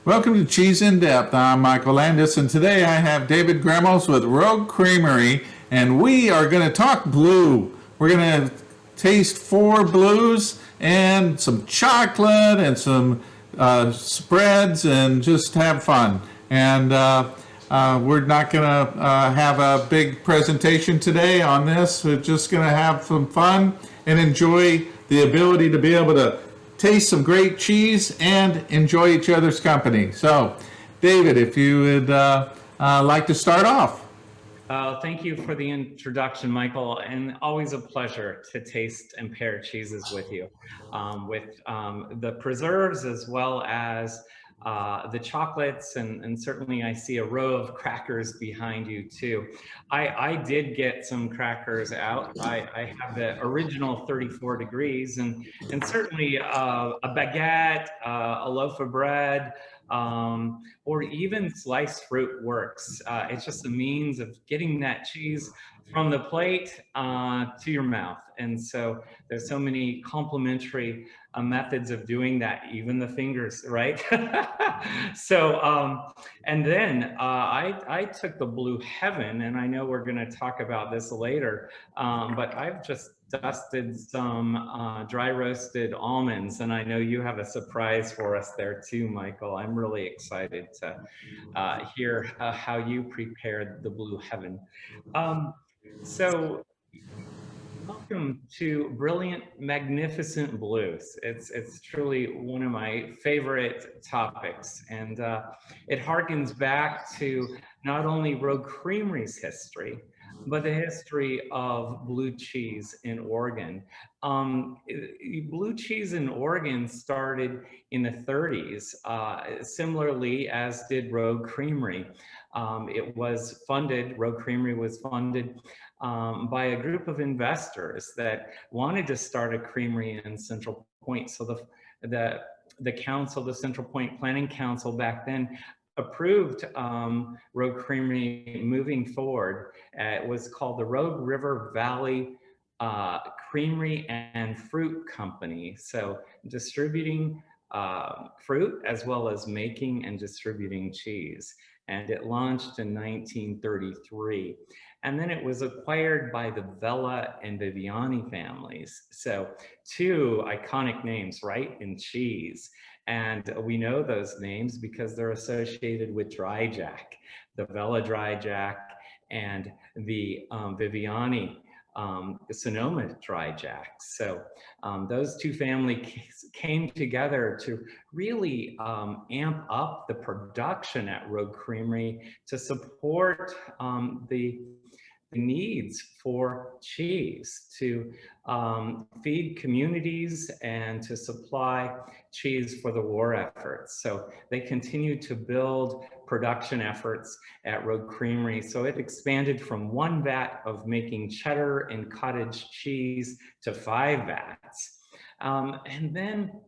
Welcome to Cheese in Depth. I'm Michael Landis, and today I have David Gremmels with Rogue Creamery, and we are going to talk blue. We're going to taste 4 blues and some chocolate and some spreads and just have fun. And we're not going to have a big presentation today on this. We're just going to have some fun and enjoy the ability to be able to taste some great cheese and enjoy each other's company. So, David, if you would like to start off. Thank you for the introduction, Michael, and always a pleasure to taste and pair cheeses with you, with the preserves as well as the chocolates, and certainly I see a row of crackers behind you too. I did get some crackers out. I have the original 34 degrees, and certainly a baguette, a loaf of bread, or even sliced fruit works. It's just a means of getting that cheese from the plate to your mouth. And so there's so many complementary methods of doing that, even the fingers, right? So, and then I took the Blue Heaven, and I know we're gonna talk about this later, but I've just dusted some dry roasted almonds, and I know you have a surprise for us there too, Michael. I'm really excited to hear how you prepared the Blue Heaven. So welcome to Brilliant Magnificent Blues. It's truly one of my favorite topics, and it harkens back to not only Rogue Creamery's history, but the history of blue cheese in Oregon. Blue cheese in Oregon started in the 30s, similarly as did Rogue Creamery. Rogue Creamery was funded by a group of investors that wanted to start a creamery in Central Point. So the council, the Central Point Planning Council back then, approved Rogue Creamery moving forward. It was called the Rogue River Valley Creamery and Fruit Company. So distributing fruit as well as making and distributing cheese. And it launched in 1933. And then it was acquired by the Vella and Viviani families. So 2 iconic names, right, in cheese. And we know those names because they're associated with dry jack, the Vella dry jack and the Viviani Sonoma dry jack. So those 2 families came together to really amp up the production at Rogue Creamery to support the needs for cheese, to feed communities and to supply cheese for the war efforts. So they continued to build production efforts at Rogue Creamery. So it expanded from 1 vat of making cheddar and cottage cheese to 5 vats. And then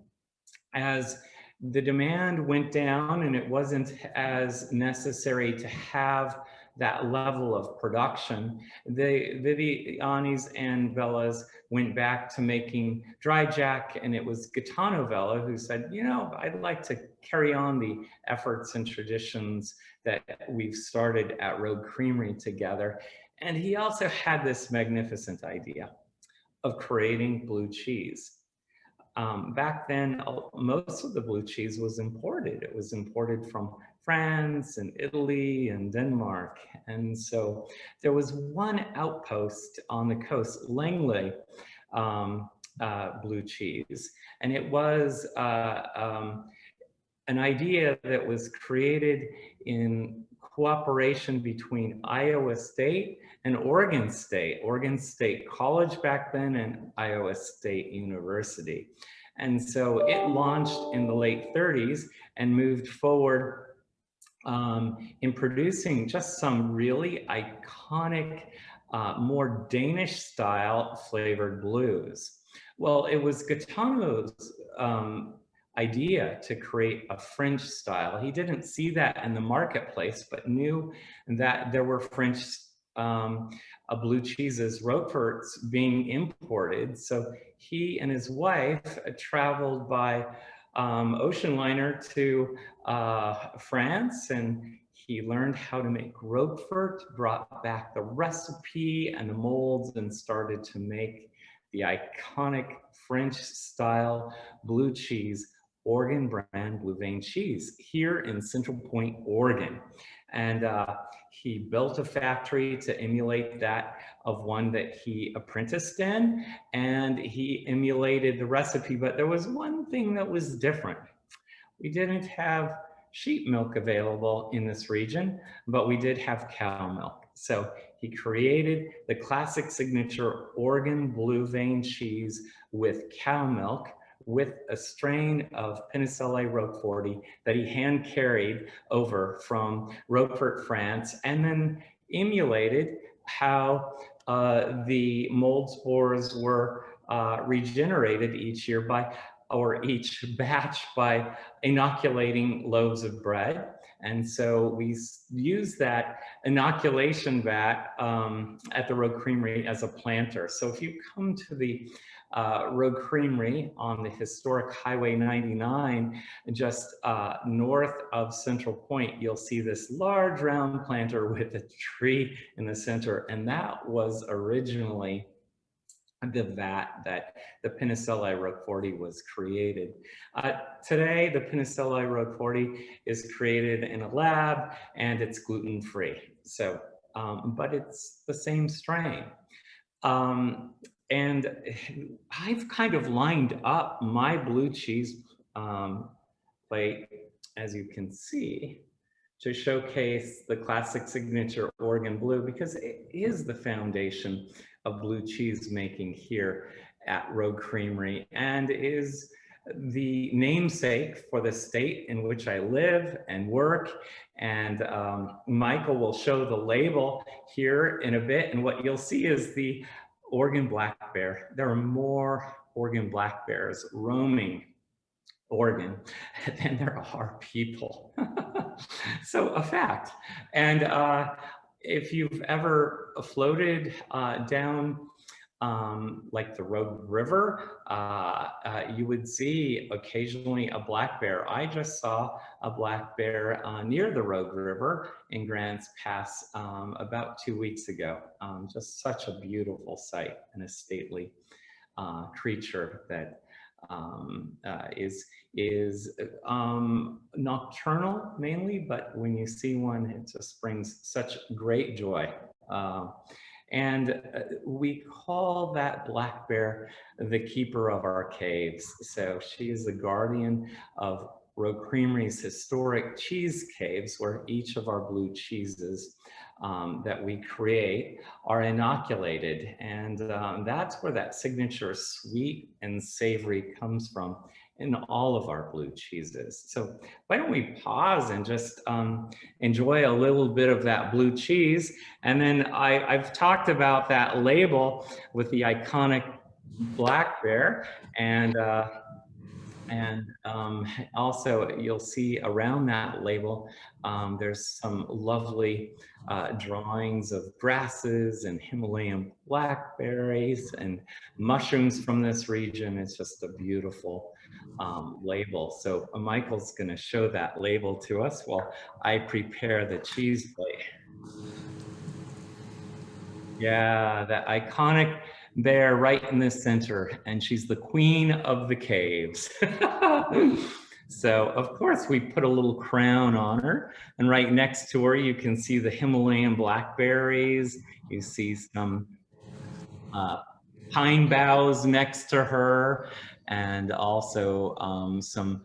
as the demand went down and it wasn't as necessary to have that level of production, the Vivianis and Vellas went back to making dry jack, and it was Gaetano Vella who said, you know, I'd like to carry on the efforts and traditions that we've started at Rogue Creamery together. And he also had this magnificent idea of creating blue cheese. Back then, most of the blue cheese was imported. It was imported from France and Italy and Denmark. And so there was one outpost on the coast, Langley blue cheese. And it was an idea that was created in cooperation between Iowa State and Oregon State College back then, and Iowa State University. And so it launched in the late 30s and moved forward in producing just some really iconic, more Danish style flavored blues. Well, it was Gaetano's idea to create a French style. He didn't see that in the marketplace, but knew that there were French blue cheeses, Roqueforts, being imported. So he and his wife traveled by ocean liner to France, and he learned how to make Roquefort, brought back the recipe and the molds, and started to make the iconic French style blue cheese, Oregon brand blue vein cheese, here in Central Point, Oregon. And he built a factory to emulate that of one that he apprenticed in, and he emulated the recipe, but there was one thing that was different. We didn't have sheep milk available in this region, but we did have cow milk. So he created the classic signature Oregon blue vein cheese with cow milk, with a strain of Penicillium roqueforti that he hand carried over from Roquefort, France, and then emulated how the mold spores were regenerated each year by, or each batch, by inoculating loaves of bread. And so we use that inoculation vat at the Rogue Creamery as a planter. So if you come to the Rogue Creamery on the historic Highway 99, just north of Central Point, you'll see this large round planter with a tree in the center. And that was originally the vat that the Penicillium roqueforti was created. Today, the Penicillium roqueforti is created in a lab, and it's gluten-free. So, but it's the same strain. And I've kind of lined up my blue cheese plate, as you can see, to showcase the classic signature Oregon blue, because it is the foundation of blue cheese making here at Rogue Creamery, and is the namesake for the state in which I live and work. And Michael will show the label here in a bit, and what you'll see is the Oregon black bear. There are more Oregon black bears roaming Oregon than there are people. So a fact. And if you've ever floated down like the Rogue River, you would see occasionally a black bear. I just saw a black bear near the Rogue River in Grants Pass about 2 weeks ago. Just such a beautiful sight and a stately creature that is nocturnal mainly, but when you see one, it just brings such great joy. And we call that black bear the keeper of our caves. So she is the guardian of Rogue Creamery's historic cheese caves, where each of our blue cheeses that we create are inoculated. And that's where that signature sweet and savory comes from in all of our blue cheeses. So why don't we pause and just enjoy a little bit of that blue cheese. And then I've talked about that label with the iconic black bear, and also you'll see around that label, there's some lovely drawings of grasses and Himalayan blackberries and mushrooms from this region. It's just a beautiful label. So Michael's going to show that label to us while I prepare the cheese plate. Yeah, that iconic bear right in the center, and she's the queen of the caves. So of course we put a little crown on her, and right next to her you can see the Himalayan blackberries. You see some pine boughs next to her, and also some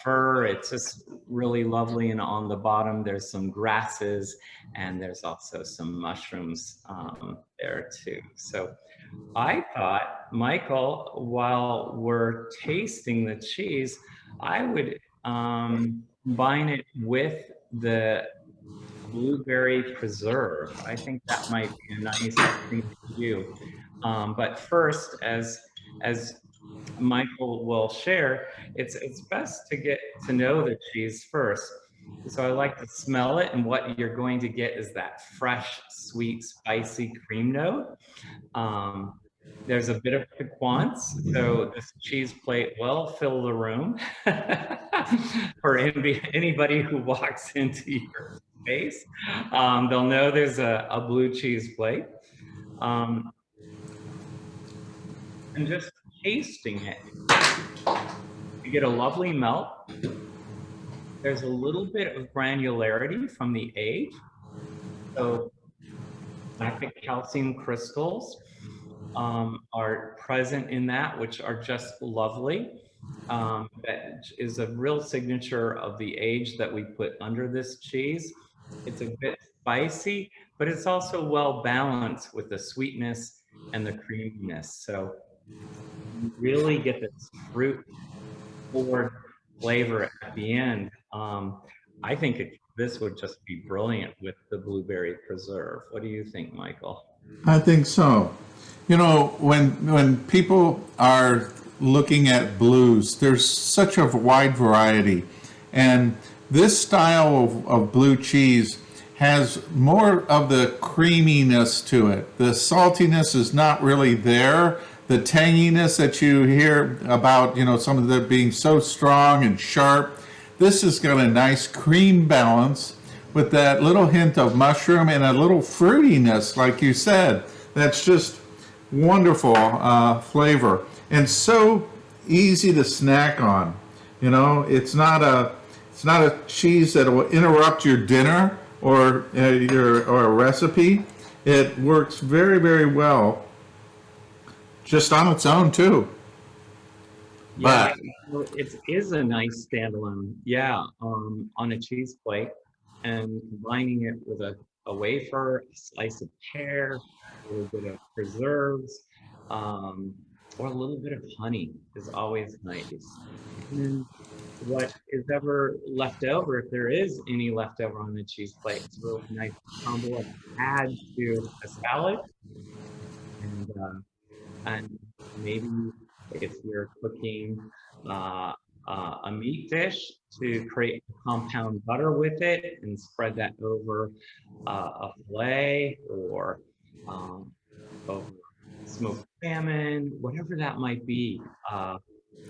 fir. It's just really lovely. And on the bottom there's some grasses, and there's also some mushrooms there too. So I thought, Michael, while we're tasting the cheese, I would combine it with the blueberry preserve. I think that might be a nice thing to do. But first, as Michael will share, it's best to get to know the cheese first. So I like to smell it, and what you're going to get is that fresh, sweet, spicy cream note. There's a bit of piquance, so this cheese plate will fill the room for anybody who walks into your space. They'll know there's a blue cheese plate. And just tasting it, you get a lovely melt. There's a little bit of granularity from the age. So lactic calcium crystals are present in that, which are just lovely. That is a real signature of the age that we put under this cheese. It's a bit spicy, but it's also well balanced with the sweetness and the creaminess. So you really get this fruit forward flavor at the end. I think this would just be brilliant with the blueberry preserve. What do you think, Michael? I think so. You know, when people are looking at blues, there's such a wide variety, and this style of blue cheese has more of the creaminess to it. The saltiness is not really there. The tanginess that you hear about, you know, some of them being so strong and sharp, this has got a nice cream balance with that little hint of mushroom and a little fruitiness, like you said. That's just wonderful flavor, and so easy to snack on. You know, it's not a cheese that will interrupt your dinner or a recipe. It works very, very well just on its own too. Yeah, it is a nice standalone. Yeah, on a cheese plate, and combining it with a wafer, a slice of pear, a little bit of preserves, or a little bit of honey is always nice. And then what is ever left over, if there is any left over on the cheese plate, it's really nice combo of add to a salad, and maybe if you're cooking a meat dish, to create a compound butter with it and spread that over a fillet or over smoked salmon, whatever that might be.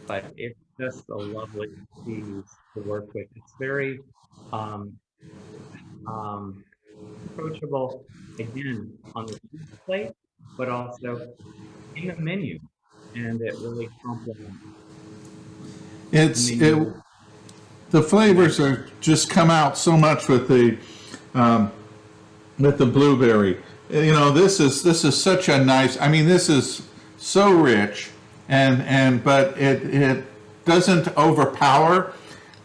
But it's just a lovely cheese to work with. It's very approachable, again, on the cheese plate, but also in the menu, and it really complements The flavors are just come out so much with the blueberry. You know, this is such a nice. I mean, this is so rich, but it doesn't overpower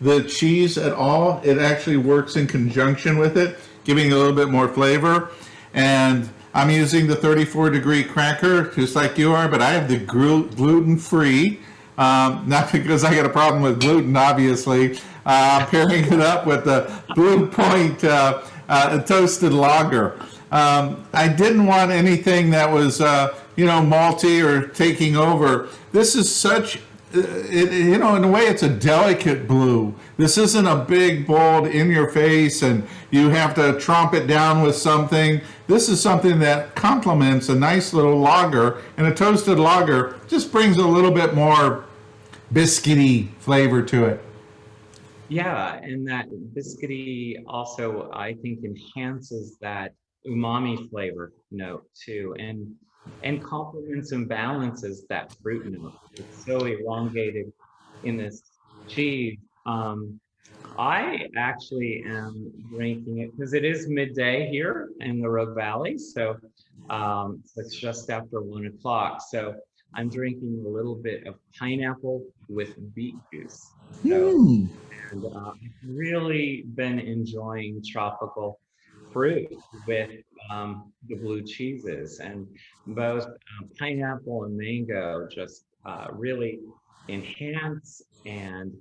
the cheese at all. It actually works in conjunction with it, giving a little bit more flavor. And I'm using the 34-degree cracker, just like you are, but I have the gluten-free. Not because I got a problem with gluten, obviously. Pairing it up with the Blue Point toasted lager. I didn't want anything that was, malty or taking over. This is such, in a way, it's a delicate blue. This isn't a big, bold, in your face, and you have to tromp it down with something. This is something that complements a nice little lager, and a toasted lager just brings a little bit more biscuity flavor to it. Yeah, and that biscuity also, I think, enhances that umami flavor note too, and complements and balances that fruit note. It's so elongated in this cheese. I actually am drinking it because it is midday here in the Rogue Valley, so it's just after 1 o'clock. So I'm drinking a little bit of pineapple with beet juice. So, and I've really been enjoying tropical fruit with the blue cheeses, and both pineapple and mango just really enhance and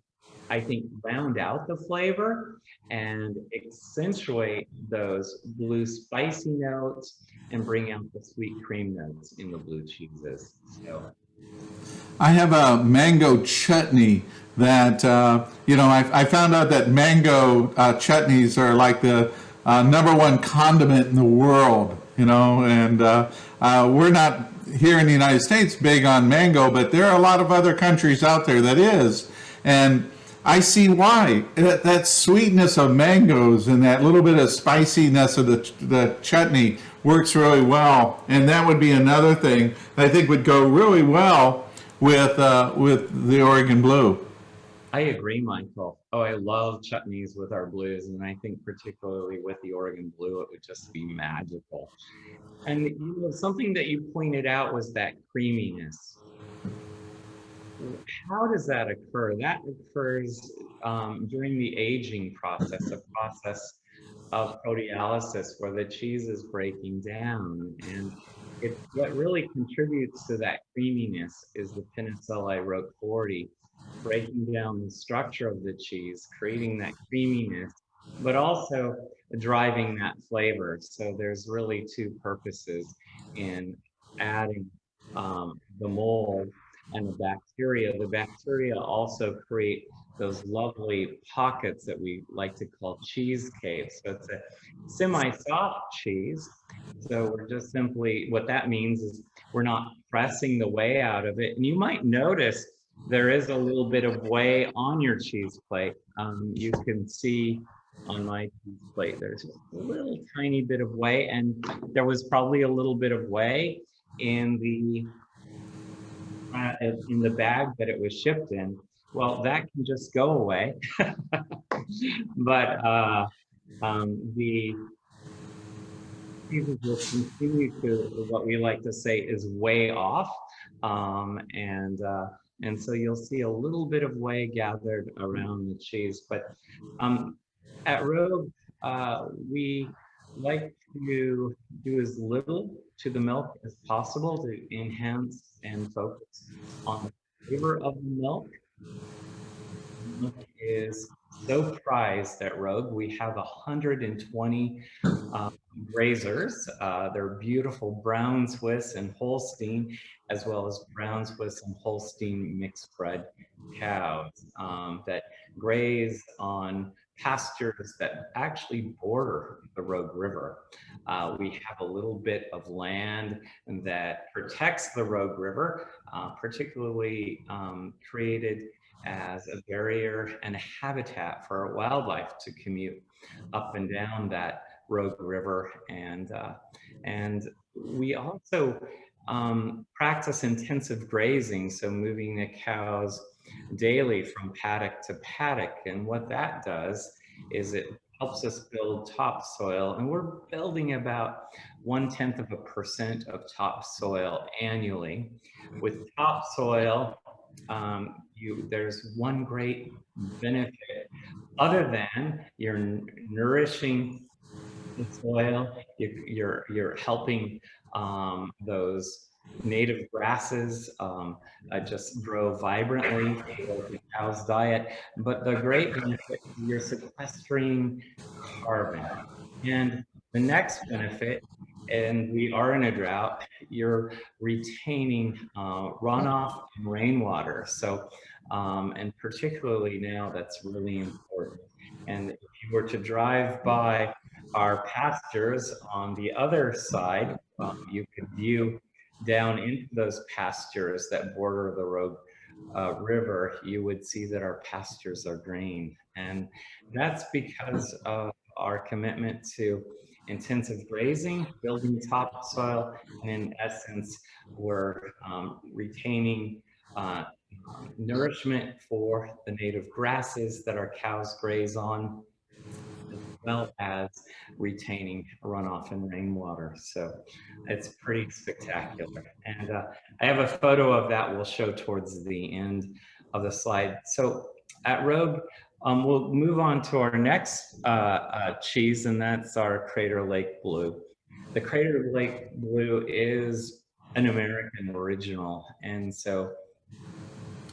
I think round out the flavor and accentuate those blue spicy notes and bring out the sweet cream notes in the blue cheeses. So I have a mango chutney that, I found out that mango chutneys are like the #1 condiment in the world, and we're not here in the United States big on mango, but there are a lot of other countries out there that is. And I see why. That sweetness of mangoes and that little bit of spiciness of the chutney works really well. And that would be another thing I think would go really well with the Oregon Blue. I agree, Michael. Oh, I love chutneys with our blues, and I think particularly with the Oregon Blue, it would just be magical. And something that you pointed out was that creaminess. How does that occur? That occurs during the aging process, a process of proteolysis where the cheese is breaking down. And what really contributes to that creaminess is the Penicilli Roqueforti, breaking down the structure of the cheese, creating that creaminess, but also driving that flavor. So there's really two purposes in adding the mold and the bacteria. The bacteria also create those lovely pockets that we like to call cheese caves. So it's a semi-soft cheese. So we're just simply, what that means is we're not pressing the whey out of it. And you might notice there is a little bit of whey on your cheese plate. You can see on my cheese plate, there's a little tiny bit of whey, and there was probably a little bit of whey in the bag that it was shipped in. Well, that can just go away. But the cheeses will continue to, what we like to say is whey off. And so you'll see a little bit of whey gathered around the cheese. But at Rogue, we like to do as little to the milk as possible to enhance and focus on the flavor of the milk. Milk is so prized at Rogue. We have 120 grazers. They're beautiful brown Swiss and Holstein, as well as brown Swiss and Holstein mixed bred cows that graze on pastures that actually border the Rogue River. We have a little bit of land that protects the Rogue River, particularly created as a barrier and a habitat for wildlife to commute up and down that Rogue River. And we also practice intensive grazing, so moving the cows daily from paddock to paddock. And what that does is it helps us build topsoil, and we're building about 0.1% of topsoil annually. With topsoil, there's one great benefit other than you're nourishing the soil, you're helping those native grasses just grow vibrantly for the cow's diet. But the great benefit, you're sequestering carbon. And the next benefit, and we are in a drought, you're retaining runoff and rainwater. So, and particularly now, that's really important. And if you were to drive by our pastures on the other side, you could view down into those pastures that border the Rogue River. You would see that our pastures are green. And that's because of our commitment to intensive grazing, building topsoil, and in essence, we're retaining nourishment for the native grasses that our cows graze on, as well as retaining runoff and rainwater. So it's pretty spectacular. And I have a photo of that we'll show towards the end of the slide. So at Rogue, we'll move on to our next cheese, and that's our Crater Lake Blue. The Crater Lake Blue is an American original. And so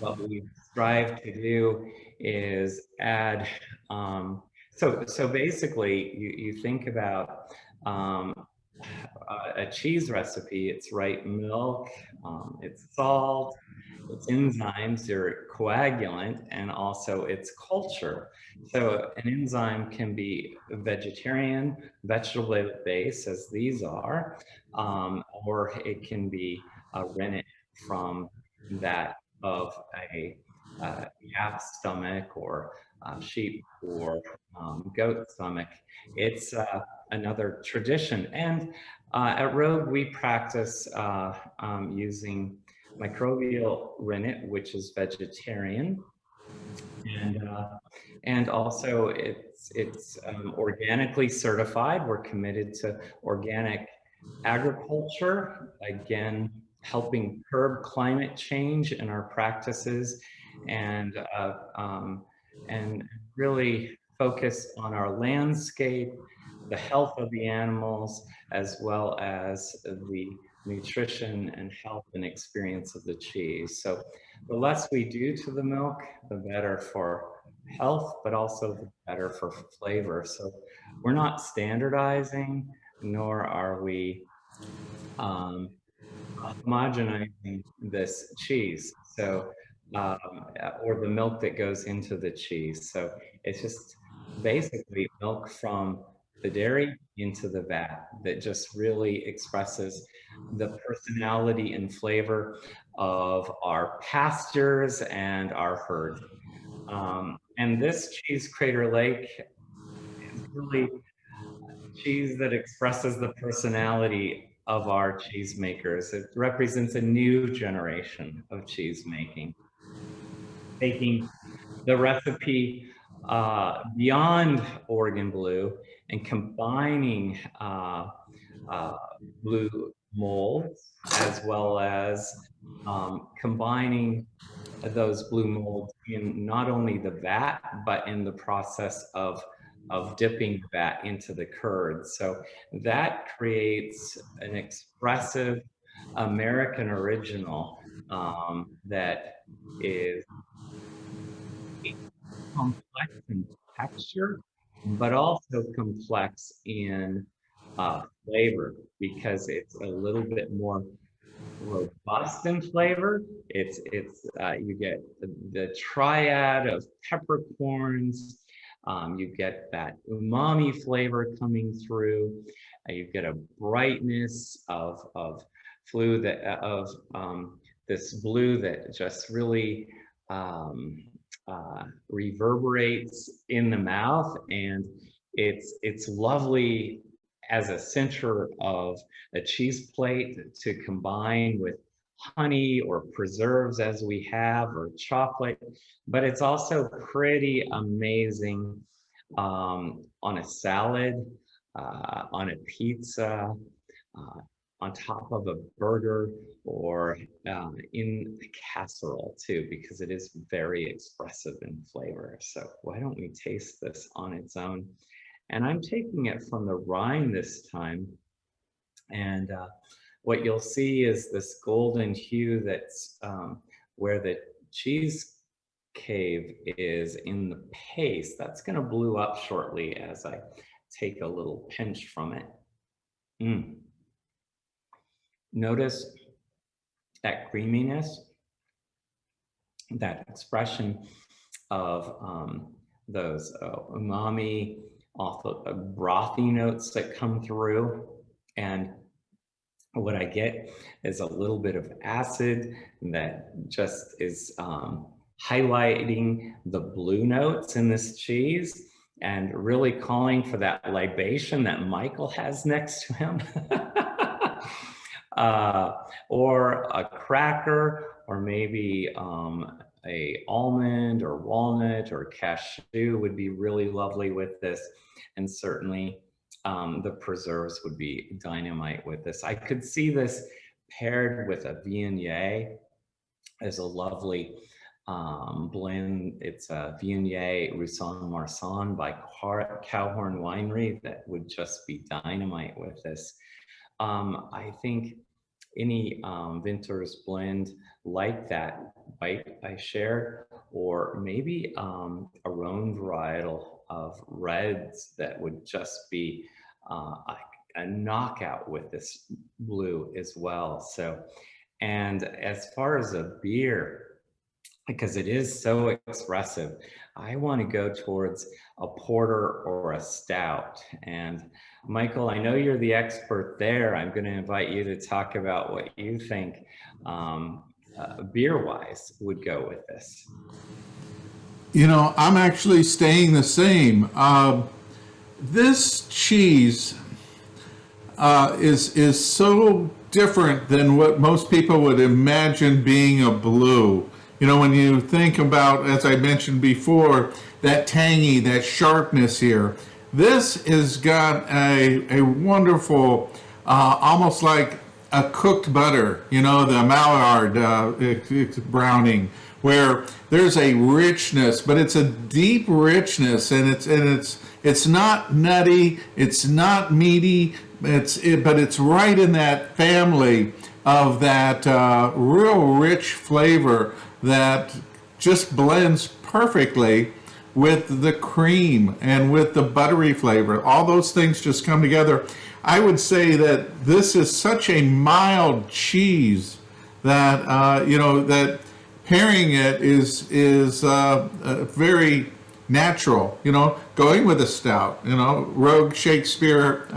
what we strive to do is add, so basically you think about a cheese recipe, it's right milk, it's salt, it's enzymes, your coagulant, and also its culture. So an enzyme can be vegetarian, vegetable based, as these are, or it can be rennet from that of a calf stomach or sheep or goat stomach. It's another tradition. And at Rogue, we practice using microbial rennet, which is vegetarian, and also it's organically certified. We're committed to organic agriculture, again helping curb climate change in our practices, and really focus on our landscape, the health of the animals, as well as the nutrition and health and experience of the cheese. So the less we do to the milk, the better for health, but also the better for flavor. So we're not standardizing, nor are we homogenizing this cheese. So, or the milk that goes into the cheese. So it's just basically milk from the dairy into the vat that just really expresses the personality and flavor of our pastures and our herd. And this cheese, Crater Lake, is really cheese that expresses the personality of our cheesemakers. It represents a new generation of cheese making, taking the recipe beyond Oregon Blue and combining blue molds, as well as combining those blue molds in not only the vat, but in the process of dipping that into the curd. So that creates an expressive American original that is complex in texture, but also complex in flavor, because it's a little bit more robust in flavor. It's you get the triad of peppercorns. You get that umami flavor coming through. You get a brightness of blue this blue that just really reverberates in the mouth, and it's lovely as a center of a cheese plate to combine with honey or preserves as we have, or chocolate. But it's also pretty amazing on a salad, on a pizza, on top of a burger, or in a casserole too, because it is very expressive in flavor. So why don't we taste this on its own? And I'm taking it from the rind this time. And what you'll see is this golden hue that's where the cheese cave is in the paste. That's going to blue up shortly as I take a little pinch from it. Notice that creaminess, that expression of those umami, also brothy notes that come through. And what I get is a little bit of acid that just is highlighting the blue notes in this cheese, and really calling for that libation that Michael has next to him. Or a cracker, or maybe a almond or walnut or cashew would be really lovely with this. And certainly the preserves would be dynamite with this. I could see this paired with a Viognier as a lovely blend. It's a Viognier Roussan Marsan by Cowhorn Winery that would just be dynamite with this. I think any Vintner's blend like that bite I shared, or maybe a Rhone varietal of reds that would just be a knockout with this blue as well. So, and as far as a beer, because it is so expressive. I want to go towards a porter or a stout. And Michael, I know you're the expert there. I'm going to invite you to talk about what you think beer-wise would go with this. You know, I'm actually staying the same. This cheese is so different than what most people would imagine being a blue. You know, when you think about, as I mentioned before, that tangy, that sharpness here, this has got a wonderful, almost like a cooked butter, you know, the Maillard browning, where there's a richness, but it's a deep richness, and it's not nutty, it's not meaty, but it's right in that family of that real rich flavor that just blends perfectly with the cream and with the buttery flavor. All those things just come together. I would say that this is such a mild cheese that you know, that pairing it is very natural. You know, going with a stout. You know, Rogue Shakespeare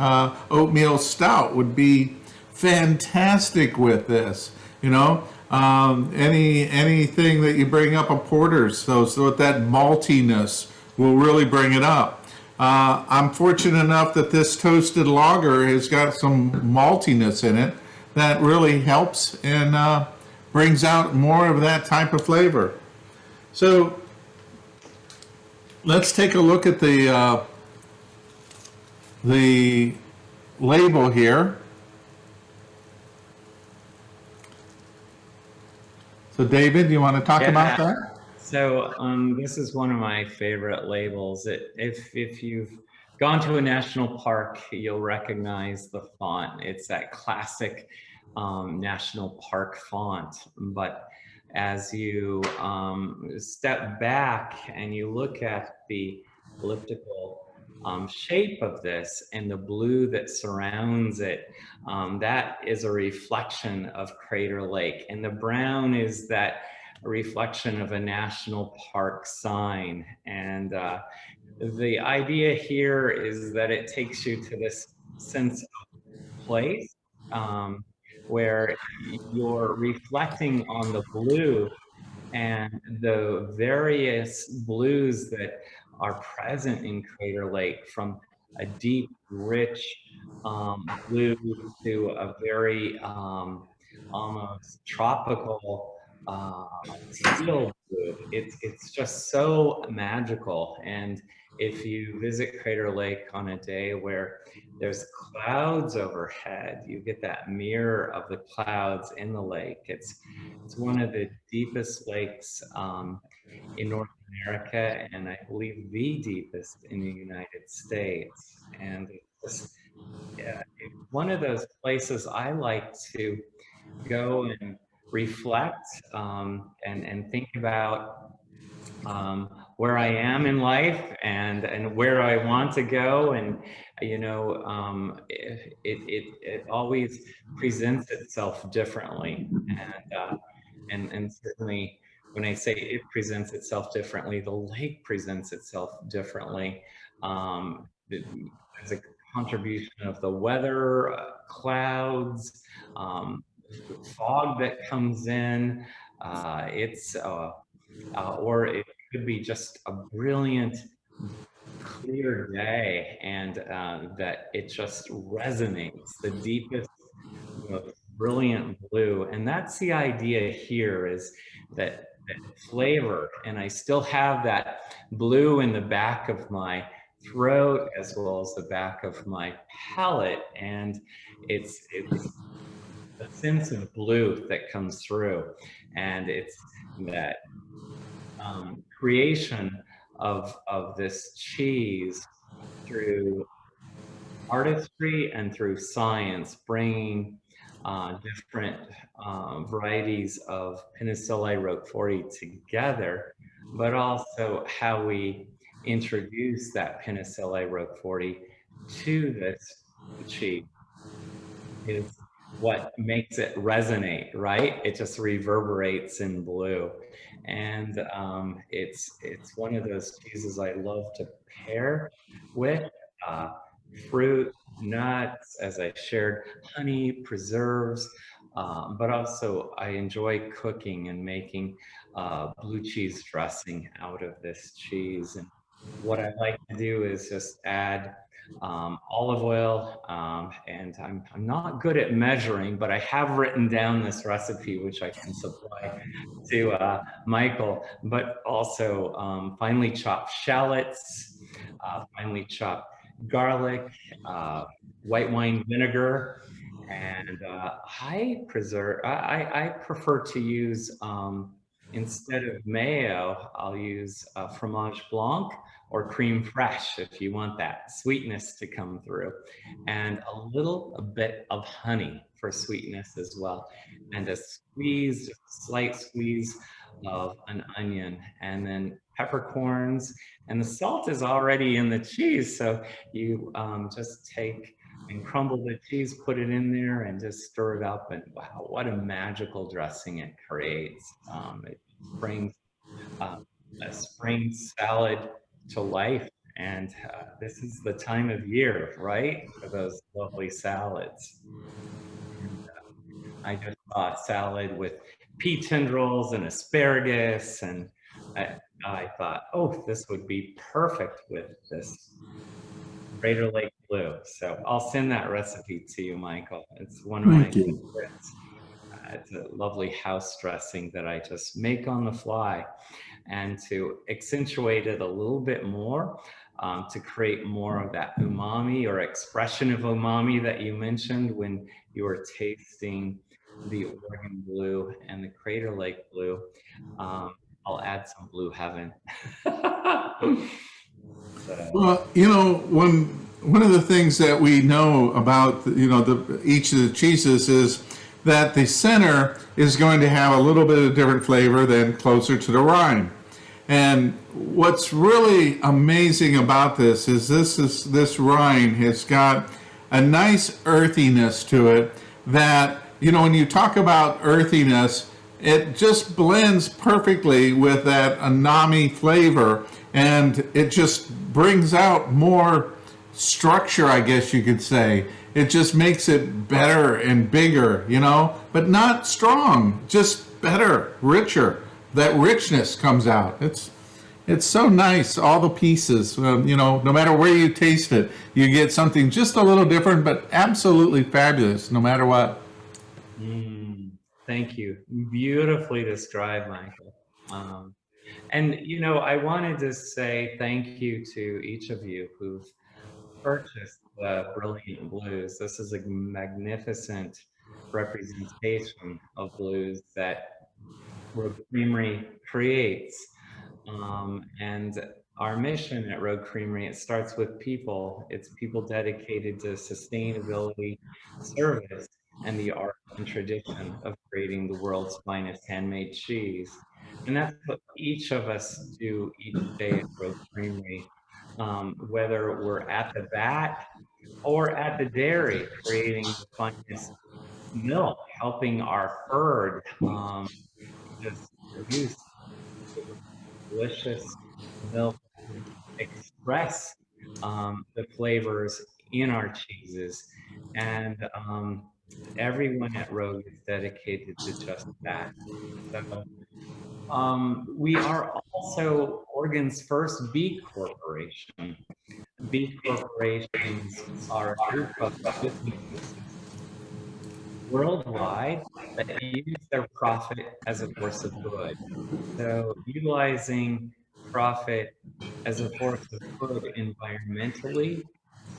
oatmeal stout would be fantastic with this. You know, anything that you bring up a porter's, so that maltiness will really bring it up. I'm fortunate enough that this toasted lager has got some maltiness in it that really helps and brings out more of that type of flavor. So let's take a look at the label here. So David, you want to talk about that? So this is one of my favorite labels. If you've gone to a national park, you'll recognize the font. It's that classic national park font. But as you step back and you look at the elliptical shape of this and the blue that surrounds it, that is a reflection of Crater Lake. And the brown is that reflection of a national park sign. And the idea here is that it takes you to this sense of place where you're reflecting on the blue and the various blues that are present in Crater Lake, from a deep, rich blue to a very almost tropical teal blue. It's just so magical. And if you visit Crater Lake on a day where there's clouds overhead, you get that mirror of the clouds in the lake. It's one of the deepest lakes in North America, and I believe the deepest in the United States. And it's just, yeah, it's one of those places I like to go and reflect and think about where I am in life and where I want to go. And you know, it always presents itself differently. And certainly when I say it presents itself differently, the lake presents itself differently. There's a contribution of the weather, clouds, fog that comes in. Or it could be just a brilliant, clear day, and that it just resonates, the deepest, most brilliant blue. And that's the idea here, is that flavor, and I still have that blue in the back of my throat as well as the back of my palate, and it's a sense of blue that comes through, and it's that creation of this cheese through artistry and through science, bringing different varieties of Penicillium roqueforti together, but also how we introduce that Penicillium roqueforti to this cheese is what makes it resonate, right? It just reverberates in blue. and it's one of those cheeses I love to pair with uh, fruit, nuts, as I shared, honey, preserves, but also I enjoy cooking and making blue cheese dressing out of this cheese. And what I like to do is just add olive oil, and I'm not good at measuring, but I have written down this recipe, which I can supply to Michael, but also finely chopped shallots, finely chopped garlic, uh, white wine vinegar, and I prefer to use, instead of mayo, I'll use fromage blanc or creme fraiche if you want that sweetness to come through, and a little bit of honey for sweetness as well, and a squeeze, slight squeeze of an onion, and then peppercorns, and the salt is already in the cheese, so you just take and crumble the cheese, put it in there, and just stir it up. And wow, what a magical dressing it creates. It brings uh, a spring salad to life. And this is the time of year, right, for those lovely salads. And I just saw a salad with pea tendrils and asparagus, and I thought, oh, this would be perfect with this Crater Lake Blue. So I'll send that recipe to you, Michael. It's one of my Thank you. favorites. It's a lovely house dressing that I just make on the fly. And to accentuate it a little bit more, to create more of that umami or expression of umami that you mentioned when you were tasting the Oregon Blue and the Crater Lake Blue, I'll add some Blue Heaven. So, Well, one of the things that we know about each of the cheeses is that the center is going to have a little bit of different flavor than closer to the rind. And what's really amazing about this is this rind has got a nice earthiness to it that, when you talk about earthiness, it just blends perfectly with that umami flavor, and it just brings out more structure, I guess you could say. It just makes it better and bigger, but not strong, just better, richer. That richness comes out. It's so nice, all the pieces, no matter where you taste it, you get something just a little different, but absolutely fabulous, no matter what. thank you. Beautifully described, Michael. And I wanted to say thank you to each of you who've purchased the Brilliant Blues. This is a magnificent representation of blues that Rogue Creamery creates. And our mission at Rogue Creamery, it starts with people. It's people dedicated to sustainability, service, and the art and tradition of creating the world's finest handmade cheese. And that's what each of us do each day at Rogue Creamery, whether we're at the vat or at the dairy, creating the finest milk, helping our herd just produce delicious milk, express the flavors in our cheeses. And everyone at Rogue is dedicated to just that. So we are also Oregon's first B Corporation. B corporations are a group of businesses worldwide that use their profit as a force of good. So utilizing profit as a force of good environmentally,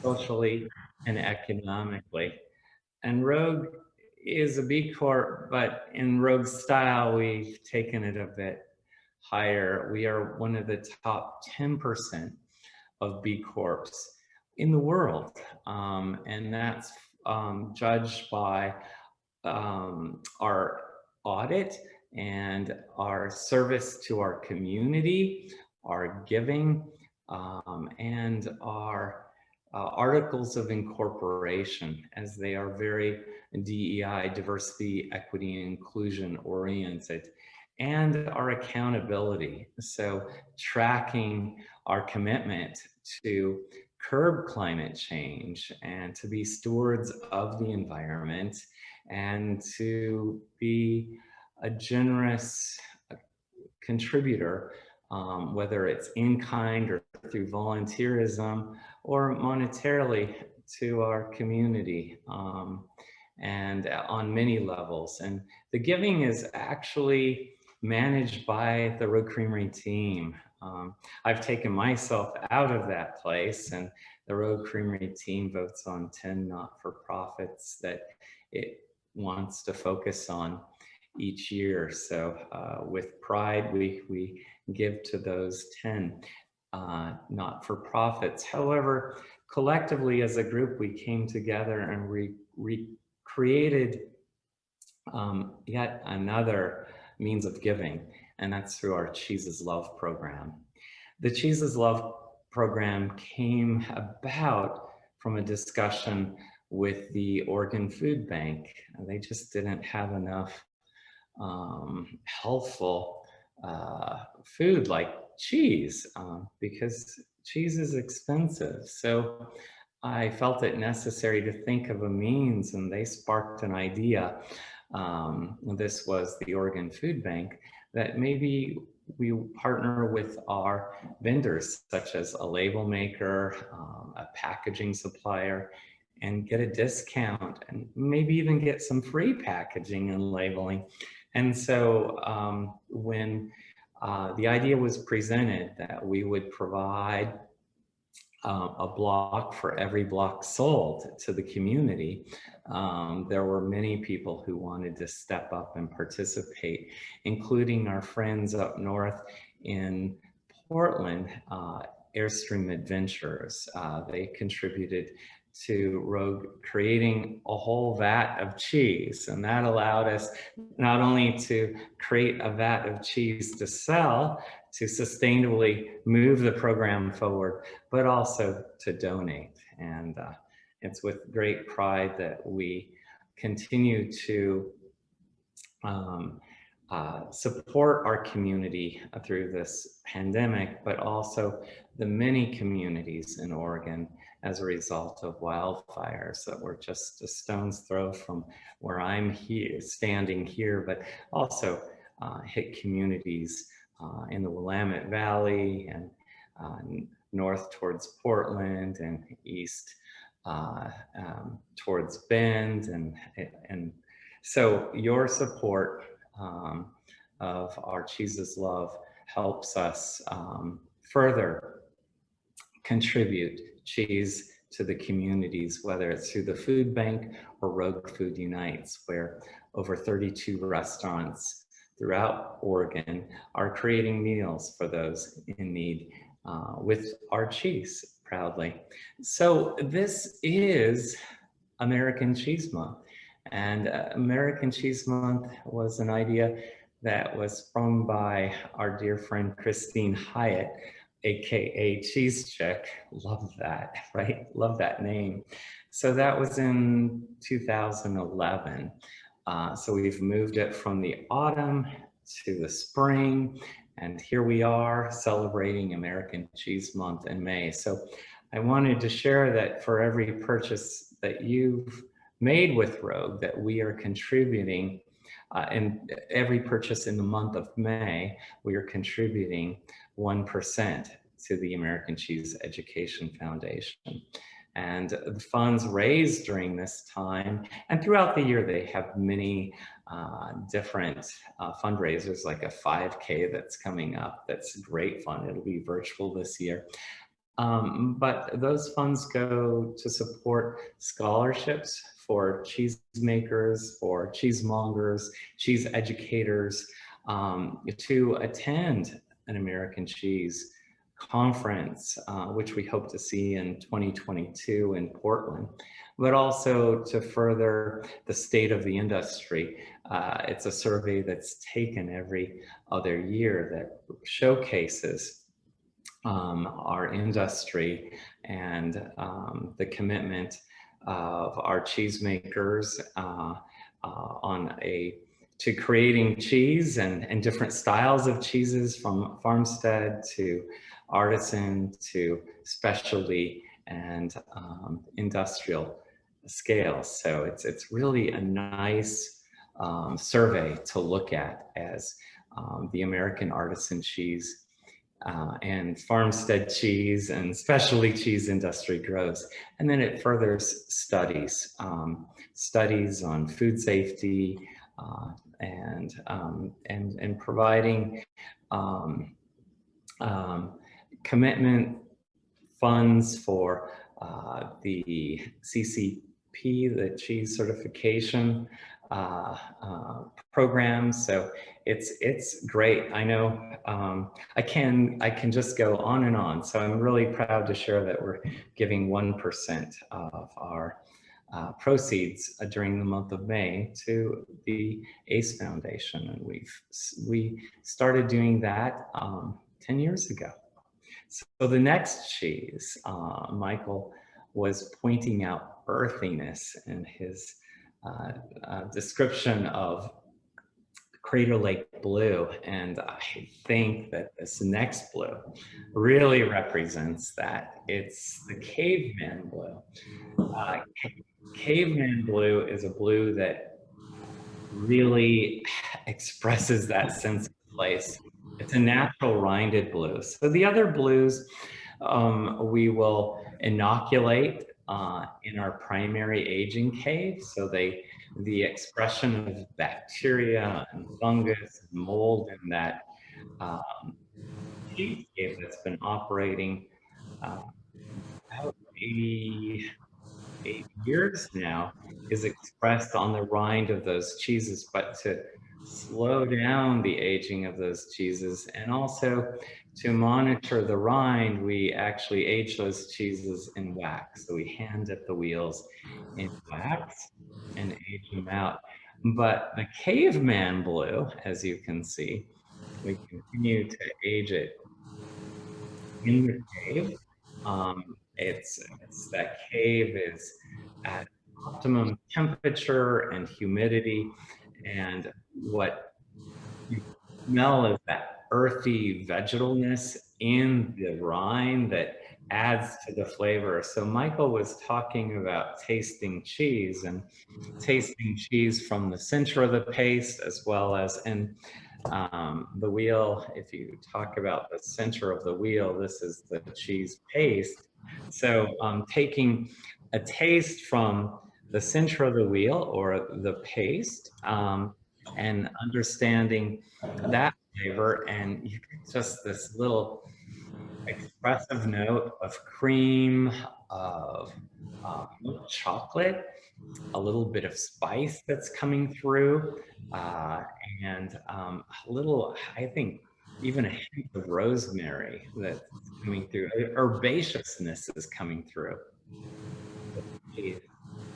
socially, and economically. And Rogue is a B Corp, but in Rogue style, we've taken it a bit higher. We are one of the top 10% of B Corps in the world. And that's judged by our audit and our service to our community, our giving, and our articles of incorporation, as they are very DEI, diversity, equity, and inclusion oriented. and our accountability. So tracking our commitment to curb climate change and to be stewards of the environment and to be a generous contributor, whether it's in kind or through volunteerism or monetarily to our community, and on many levels. And the giving is actually managed by the Rogue Creamery team. I've taken myself out of that place, and the Rogue Creamery team votes on 10 not-for-profits that it wants to focus on each year. So with pride, we give to those 10 not-for-profits. However, collectively as a group, we came together and we created yet another means of giving, and that's through our Cheeses Love program. The Cheeses Love program came about from a discussion with the Oregon Food Bank. They just didn't have enough healthful food like cheese, because cheese is expensive. So I felt it necessary to think of a means, and they sparked an idea. This was the Oregon Food Bank, that maybe we partner with our vendors, such as a label maker, a packaging supplier, and get a discount and maybe even get some free packaging and labeling. And so when the idea was presented that we would provide a block for every block sold to the community, there were many people who wanted to step up and participate, including our friends up north in Portland, Airstream Adventures. They contributed to Rogue creating a whole vat of cheese, and that allowed us not only to create a vat of cheese to sell, to sustainably move the program forward, but also to donate. And it's with great pride that we continue to support our community through this pandemic, but also the many communities in Oregon as a result of wildfires that were just a stone's throw from where I'm here, standing here, but also hit communities in the Willamette Valley and north towards Portland and east towards Bend. And so your support of our Cheeses Love helps us further contribute cheese to the communities, whether it's through the food bank or Rogue Food Unites, where over 32 restaurants throughout Oregon are creating meals for those in need with our cheese, proudly. So this is American Cheese Month. And American Cheese Month was an idea that was sprung by our dear friend Christine Hyatt, AKA Cheese Chick. Love that, right? Love that name. So that was in 2011. So we've moved it from the autumn to the spring, and here we are celebrating American Cheese Month in May. So I wanted to share that for every purchase that you've made with Rogue, that we are contributing, and every purchase in the month of May, we are contributing 1% to the American Cheese Education Foundation. And the funds raised during this time, and throughout the year, they have many different fundraisers, like a 5K that's coming up. That's great fun. It'll be virtual this year. But those funds go to support scholarships for cheese makers, for cheesemongers, cheese educators, to attend an American Cheese conference, which we hope to see in 2022 in Portland, but also to further the state of the industry. It's a survey that's taken every other year that showcases our industry and the commitment of our cheesemakers on a to creating cheese and different styles of cheeses, from farmstead to artisan to specialty and industrial scales. So it's really a nice survey to look at as the American artisan cheese and farmstead cheese and specialty cheese industry grows. And then it furthers studies, studies on food safety and providing commitment funds for the CCP, the cheese certification programs. So it's great. I know I can just go on and on. So I'm really proud to share that we're giving 1% of our proceeds during the month of May to the ACE Foundation, and we started doing that 10 years ago. So the next cheese, Michael was pointing out earthiness in his description of Crater Lake Blue, and I think that this next blue really represents that. It's the Caveman Blue. Caveman Blue is a blue that really expresses that sense of place. It's a natural rinded blue. So the other blues we will inoculate in our primary aging cave. So the expression of bacteria and fungus and mold in that cheese cave that's been operating about 8 years now is expressed on the rind of those cheeses. But to slow down the aging of those cheeses and also to monitor the rind, we actually age those cheeses in wax. So we hand dip the wheels in wax and age them out. But the Caveman Blue, as you can see, we continue to age it in the cave. It's that cave is at optimum temperature and humidity, and what you smell is that earthy vegetalness in the rind that adds to the flavor. So Michael was talking about tasting cheese and tasting cheese from the center of the paste as well as in the wheel. If you talk about the center of the wheel, this is the cheese paste. So taking a taste from the center of the wheel or the paste and understanding that flavor, and you get just this little expressive note of cream, of milk chocolate, a little bit of spice that's coming through, and a little, I think, even a hint of rosemary that's coming through. Herbaceousness is coming through.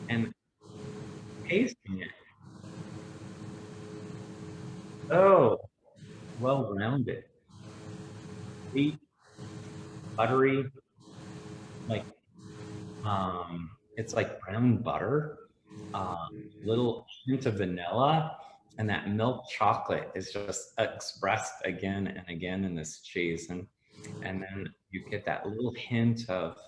And tasting it, so well-rounded, sweet, buttery, like it's like brown butter, little hint of vanilla, and that milk chocolate is just expressed again and again in this cheese, and then you get that little hint of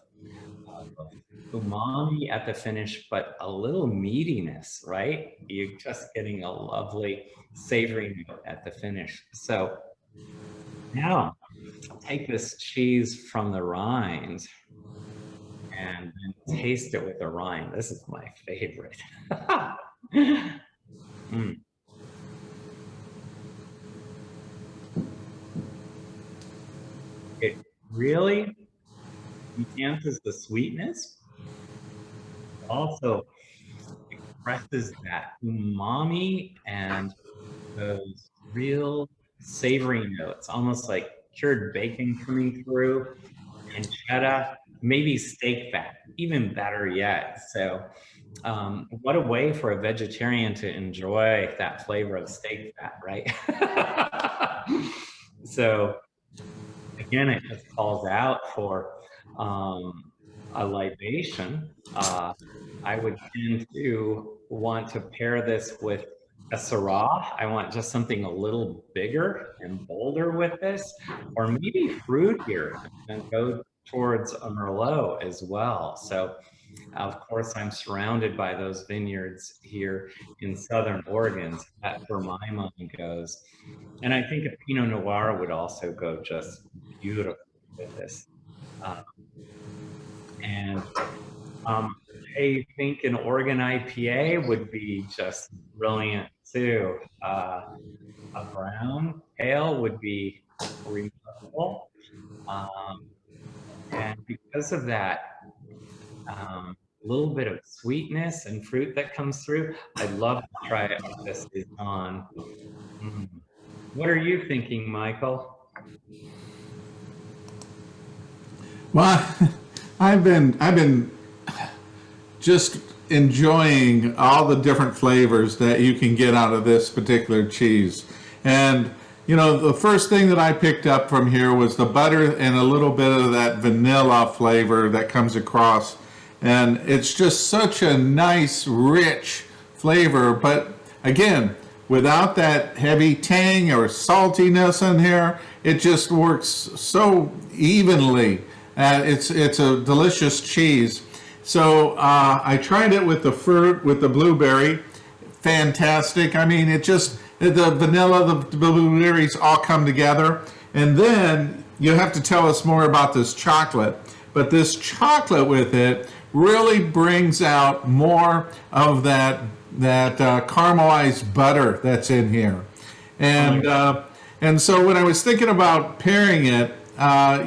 umami at the finish, but a little meatiness, right? You're just getting a lovely savory note at the finish. So now take this cheese from the rind and then taste it with the rind. This is my favorite. It really enhances the sweetness, also expresses that umami and those real savory notes, almost like cured bacon coming through, pancetta, maybe steak fat, even better yet. So what a way for a vegetarian to enjoy that flavor of steak fat, right? So again, it just calls out for a libation. I would tend to want to pair this with a Syrah. I want just something a little bigger and bolder with this, or maybe fruitier and go towards a Merlot as well. So, of course, I'm surrounded by those vineyards here in Southern Oregon. So that's where my mind goes. And I think a Pinot Noir would also go just beautifully with this. Uh, and I think an Oregon IPA would be just brilliant too. A brown ale would be remarkable. Um, and because of that, little bit of sweetness and fruit that comes through, I'd love to try it with this on. Mm. What are you thinking, Michael? Well, I've been just enjoying all the different flavors that you can get out of this particular cheese. And you know, the first thing that I picked up from here was the butter and a little bit of that vanilla flavor that comes across. And it's just such a nice, rich flavor. But again, without that heavy tang or saltiness in here, it just works so evenly. It's a delicious cheese. So I tried it with the fruit, with the blueberry. Fantastic. I mean, it just, the vanilla, the blueberries all come together. And then you have to tell us more about this chocolate. But this chocolate with it really brings out more of that caramelized butter that's in here. And so when I was thinking about pairing it,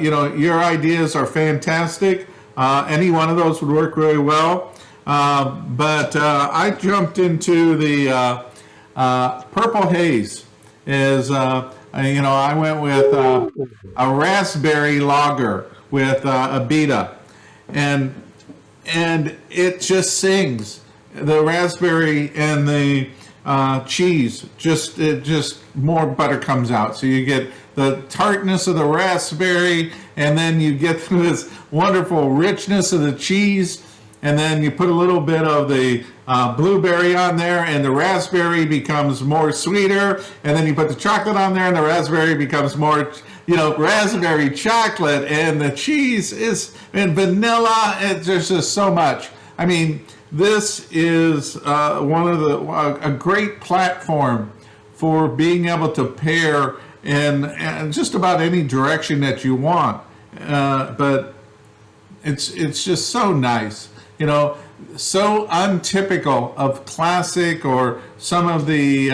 you know, your ideas are fantastic. Any one of those would work really well. But I jumped into the Purple Haze. You know, I went with a raspberry lager with Abita, and it just sings. The raspberry and the cheese, just more butter comes out. So you get the tartness of the raspberry, and then you get this wonderful richness of the cheese, and then you put a little bit of the blueberry on there, and the raspberry becomes more sweeter, and then you put the chocolate on there, and the raspberry becomes more, you know, raspberry chocolate, and the cheese is, and vanilla, and there's just so much. I mean, this is a great platform for being able to pair in just about any direction that you want. But it's just so nice, you know, so untypical of classic or some of the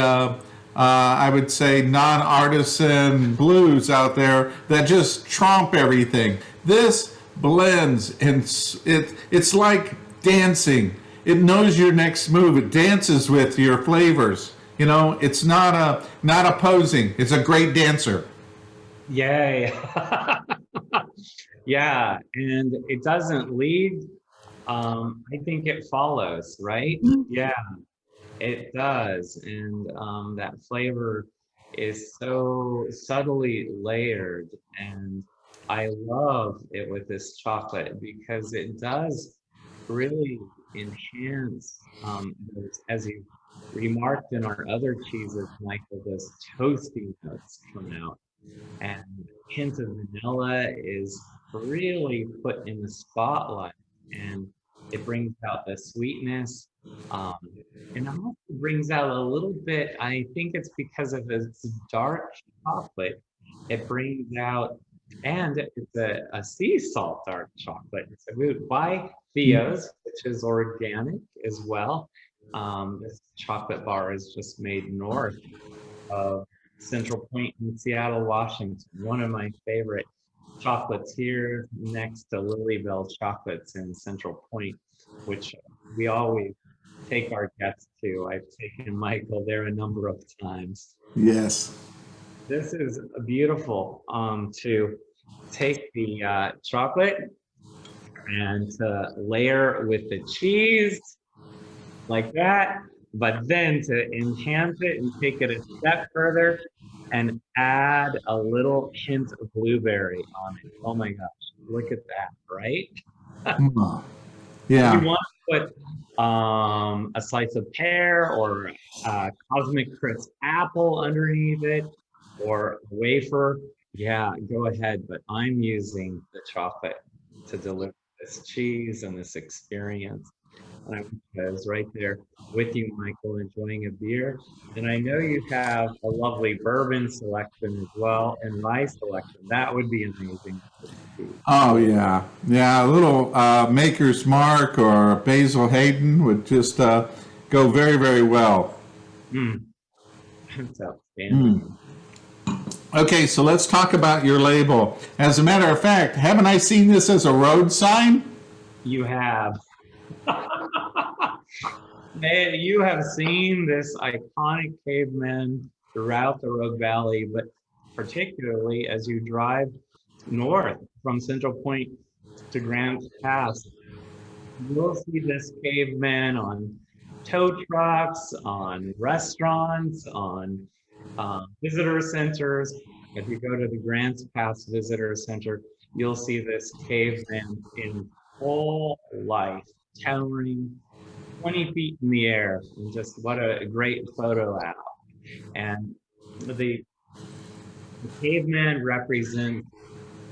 I would say non-artisan blues out there that just trump everything. This blends, and it's like dancing. It knows your next move. It dances with your flavors. You know, it's not opposing. It's a great dancer. Yay. Yeah, and it doesn't lead. I think it follows, right? Yeah, it does. And that flavor is so subtly layered. And I love it with this chocolate because it does really enhance, as you remarked in our other cheeses, Michael, those toasty notes come out. And hint of vanilla is really put in the spotlight, and it brings out the sweetness, um, and it also brings out a little bit, I think it's because of its dark chocolate, it brings out, and it's a sea salt dark chocolate. It's by Theo's, which is organic as well. This chocolate bar is just made north of Central Point in Seattle, Washington. One of my favorite chocolates here, next to Lilybell Chocolates in Central Point, which we always take our guests to. I've taken Michael there a number of times. Yes. This is beautiful to take the chocolate and to layer with the cheese like that, but then to enhance it and take it a step further and add a little hint of blueberry on it. Oh my gosh, look at that, right? Mm. You Yeah. want to put a slice of pear or a cosmic crisp apple underneath it, or a wafer, yeah, go ahead. But I'm using the chocolate to deliver this cheese and this experience. And I was right there with you, Michael, enjoying a beer. And I know you have a lovely bourbon selection as well and rye selection. That would be amazing with this cheese. Oh yeah, yeah. A little Maker's Mark or Basil Hayden would just go very, very well. Mm, that's outstanding. Mm. Okay, so let's talk about your label. As a matter of fact, haven't I seen this as a road sign? You have. You have seen this iconic caveman throughout the Rogue Valley, but particularly as you drive north from Central Point to Grants Pass, you'll see this caveman on tow trucks, on restaurants, on visitor centers. If you go to the Grants Pass Visitor Center, you'll see this caveman in full life, towering 20 feet in the air. And just what a great photo out. And the caveman represents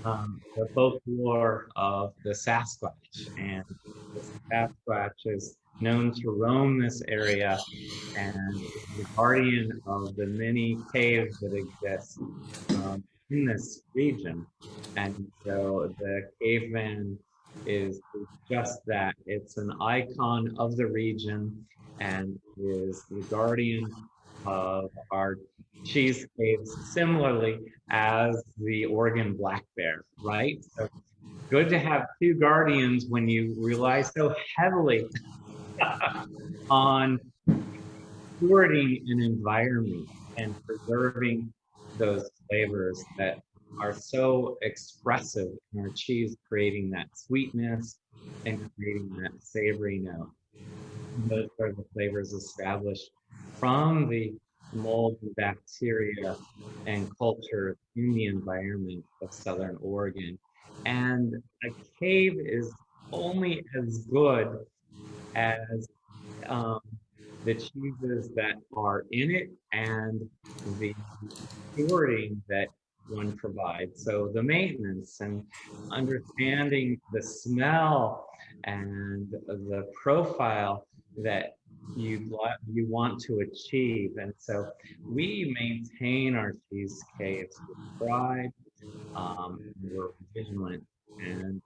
the folklore of the Sasquatch. And the Sasquatch is known to roam this area and is the guardian of the many caves that exist in this region. And so the caveman is just that. It's an icon of the region and is the guardian of our cheese caves, similarly as the Oregon black bear, right? So good to have two guardians when you rely so heavily on stewarding an environment and preserving those flavors that are so expressive in our cheese, creating that sweetness and creating that savory note. Those are the flavors established from the mold and bacteria and culture in the environment of Southern Oregon. And a cave is only as good as um, the cheeses that are in it and the stewarding that one provides. So the maintenance and understanding the smell and the profile that you want to achieve. And so we maintain our cheese caves with pride. We're vigilant and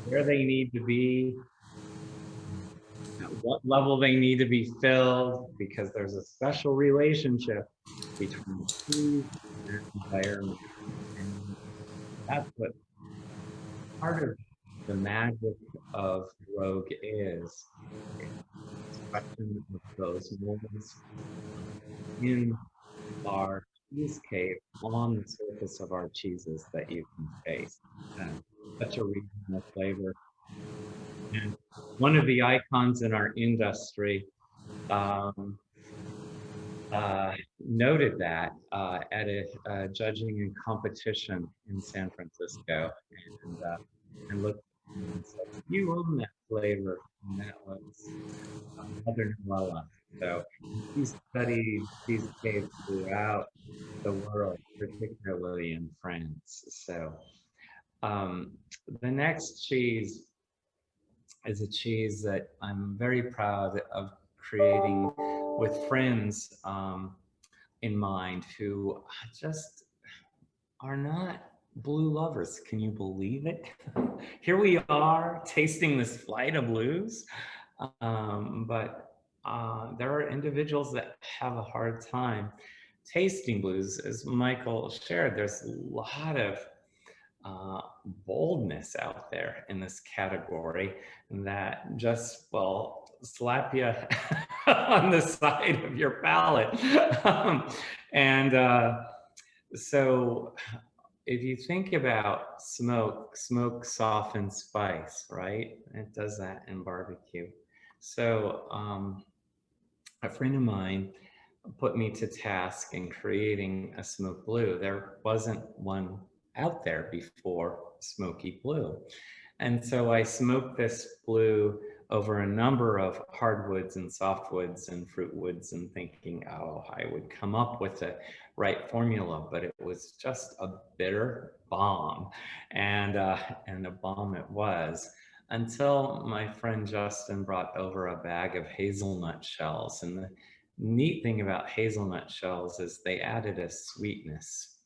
where they need to be, at what level they need to be filled, because there's a special relationship between cheese and environment. And that's what part of the magic of Rogue is. Expression of those moments in our cheesecake on the surface of our cheeses that you can taste. Such a regional flavor. And one of the icons in our industry noted that at a judging and competition in San Francisco, and looked and said, "You own that flavor," and that was Mother Noella. So he studied cheesecakes throughout the world, particularly in France. So the next cheese is a cheese that I'm very proud of creating with friends in mind who just are not blue lovers. Can you believe it? Here we are tasting this flight of blues, but there are individuals that have a hard time tasting blues. As Michael shared, there's a lot of boldness out there in this category that just, well, slap you on the side of your palate. And so if you think about smoke softens spice, right? It does that in barbecue. So a friend of mine put me to task in creating a smoke blue. There wasn't one out there before Smokey Blue. And so I smoked this blue over a number of hardwoods and softwoods and fruit woods and thinking, oh, I would come up with the right formula, but it was just a bitter bomb. And a bomb it was, until my friend Justin brought over a bag of hazelnut shells. And the neat thing about hazelnut shells is they added a sweetness.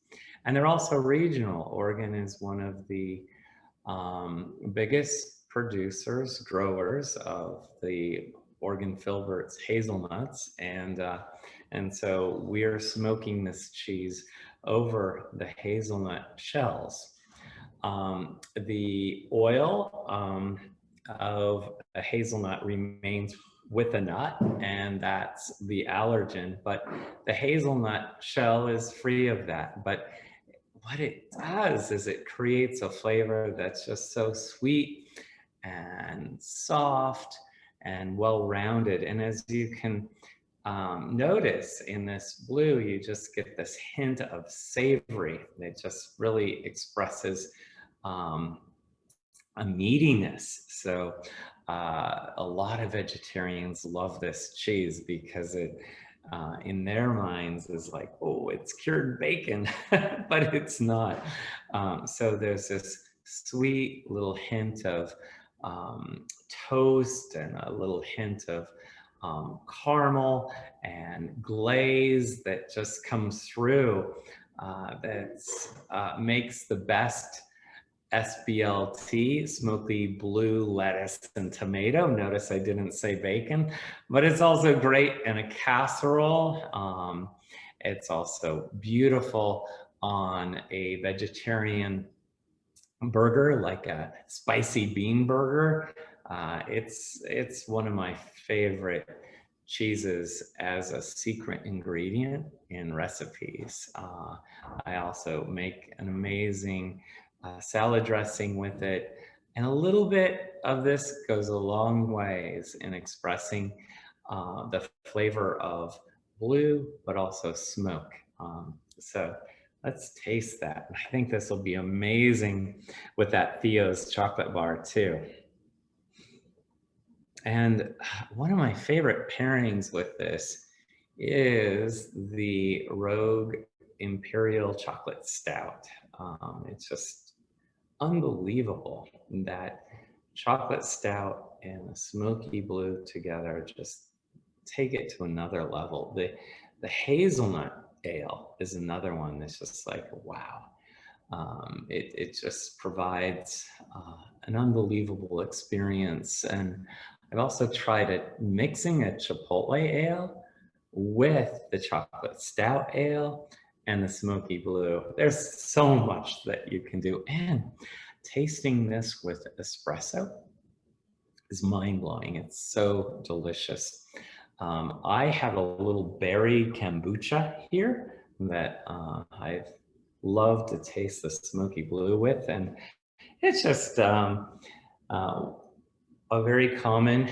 And they're also regional. Oregon is one of the biggest producers, growers of the Oregon Filberts hazelnuts, and so we're smoking this cheese over the hazelnut shells. The oil of a hazelnut remains with the nut, and that's the allergen, but the hazelnut shell is free of that. But what it does is it creates a flavor that's just so sweet and soft and well-rounded. And as you can notice in this blue, you just get this hint of savory that just really expresses a meatiness. So a lot of vegetarians love this cheese because it, in their minds, is like, oh, it's cured bacon, but it's not. So there's this sweet little hint of toast and a little hint of caramel and glaze that just comes through, that makes the best SBLT, Smoky Blue Lettuce and Tomato. Notice I didn't say bacon, but it's also great in a casserole. It's also beautiful on a vegetarian burger, like a spicy bean burger. It's one of my favorite cheeses as a secret ingredient in recipes. I also make an amazing salad dressing with it. And a little bit of this goes a long ways in expressing the flavor of blue, but also smoke. So let's taste that. I think this will be amazing with that Theo's chocolate bar too. And one of my favorite pairings with this is the Rogue Imperial Chocolate Stout. It's just unbelievable that chocolate stout and a smoky blue together just take it to another level. The hazelnut ale is another one that's just like, wow. It just provides an unbelievable experience. And I've also tried it mixing a Chipotle ale with the chocolate stout ale and the smoky blue. There's so much that you can do. And tasting this with espresso is mind-blowing. It's so delicious. I have a little berry kombucha here that I've loved to taste the smoky blue with. And it's just a very common